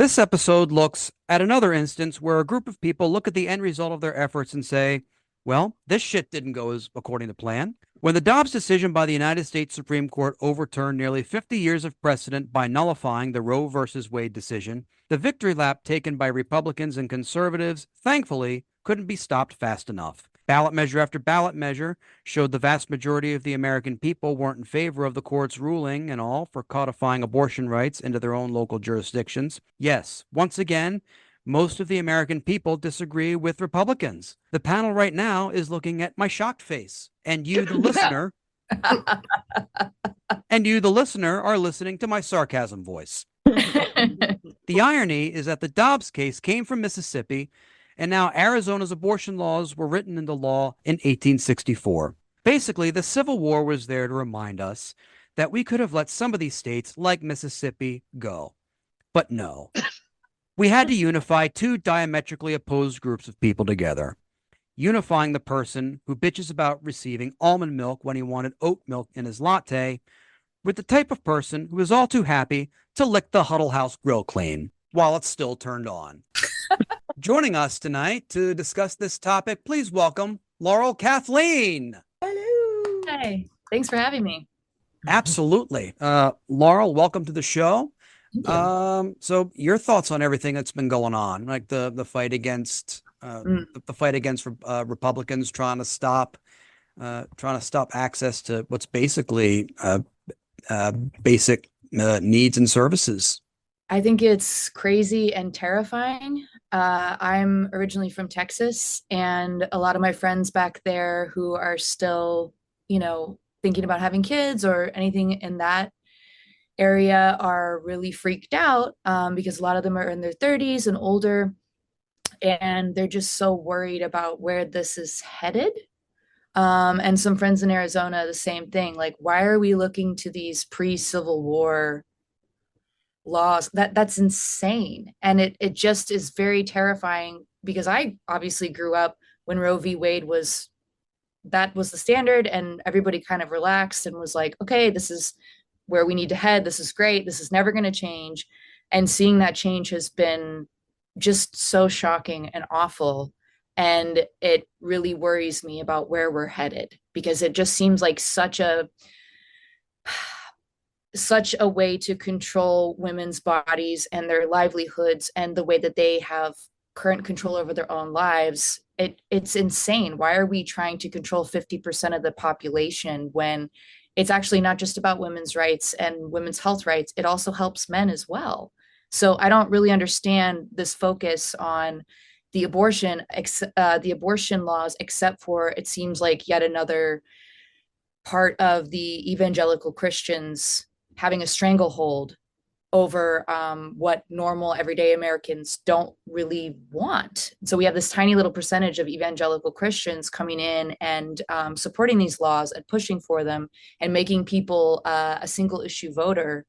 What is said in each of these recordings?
This episode looks at another instance where a group of people look at the end result of their efforts and say, well, this shit didn't go as according to plan. When the Dobbs decision by the United States Supreme Court overturned nearly 50 years of precedent by nullifying the Roe versus Wade decision, the victory lap taken by Republicans and conservatives, thankfully, couldn't be stopped fast enough. Ballot measure after ballot measure showed the vast majority of the American people weren't in favor of the court's ruling and all for codifying abortion rights into their own local jurisdictions. Yes, once again, most of the American people disagree with Republicans. The panel right now is looking at my shocked face, and you, the listener, are listening to my sarcasm voice. The irony is that the Dobbs case came from Mississippi, and now Arizona's abortion laws were written into law in 1864. Basically, the Civil War was there to remind us that we could have let some of these states, like Mississippi, go. But no. We had to unify two diametrically opposed groups of people together, unifying the person who bitches about receiving almond milk when he wanted oat milk in his latte with the type of person who is all too happy to lick the Huddle House grill clean while it's still turned on. Joining us tonight to discuss this topic, please welcome Laurel Kathleen. Hello. Hey, thanks for having me. Absolutely. Laurel, welcome to the show. So your thoughts on everything that's been going on, like the fight against Republicans trying to stop access to what's basically basic needs and services. I think it's crazy and terrifying. I'm originally from Texas, and a lot of my friends back there who are still, thinking about having kids or anything in that area are really freaked out because a lot of them are in their 30s and older, and they're just so worried about where this is headed. And some friends in Arizona, the same thing. Like, why are we looking to these pre-Civil War laws? That's insane. And it just is very terrifying because I obviously grew up when Roe v. Wade was the standard, and everybody kind of relaxed and was like, okay, this is where we need to head. This is great. This is never going to change. And seeing that change has been just so shocking and awful. And it really worries me about where we're headed, because it just seems like such a way to control women's bodies and their livelihoods and the way that they have current control over their own lives. It's insane. Why are we trying to control 50% of the population when it's actually not just about women's rights and women's health rights? It also helps men as well. So I don't really understand this focus on the abortion laws, except for it seems like yet another part of the evangelical Christians having a stranglehold over what normal everyday Americans don't really want. So we have this tiny little percentage of evangelical Christians coming in and supporting these laws and pushing for them and making people a single issue voter,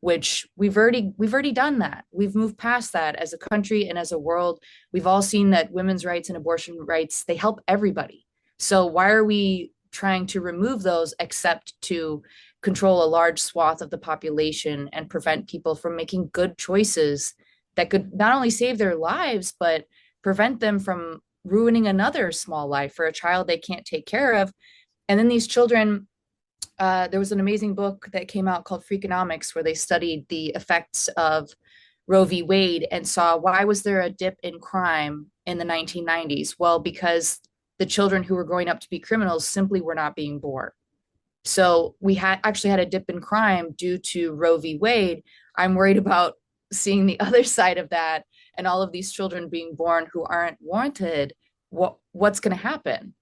which we've already done that. We've moved past that as a country and as a world. We've all seen that women's rights and abortion rights, they help everybody. So why are we trying to remove those except to control a large swath of the population and prevent people from making good choices that could not only save their lives, but prevent them from ruining another small life for a child they can't take care of? And then these children, there was an amazing book that came out called Freakonomics, where they studied the effects of Roe v. Wade and saw, why was there a dip in crime in the 1990s? Well, because the children who were growing up to be criminals simply were not being born. So we actually had a dip in crime due to Roe v. Wade. I'm worried about seeing the other side of that and all of these children being born who aren't wanted. What's going to happen?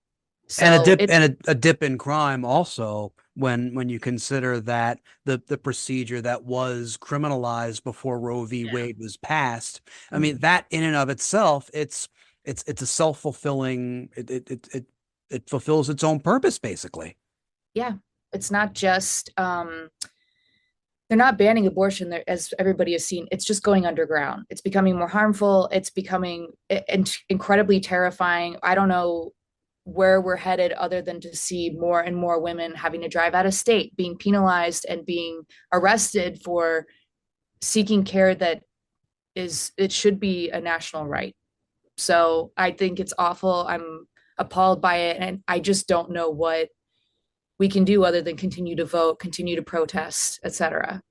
So a dip in crime also when you consider that the procedure that was criminalized before Roe v. Wade was passed. I mean, that in and of itself, it's a self-fulfilling, it fulfills its own purpose, basically. Yeah. It's not just they're not banning abortion there, as everybody has seen. It's just going underground. It's becoming more harmful. It's becoming incredibly terrifying. I don't know where we're headed other than to see more and more women having to drive out of state, being penalized and being arrested for seeking care that it should be a national right. So I think it's awful. I'm appalled by it, and I just don't know what we can do other than continue to vote, continue to protest, etc.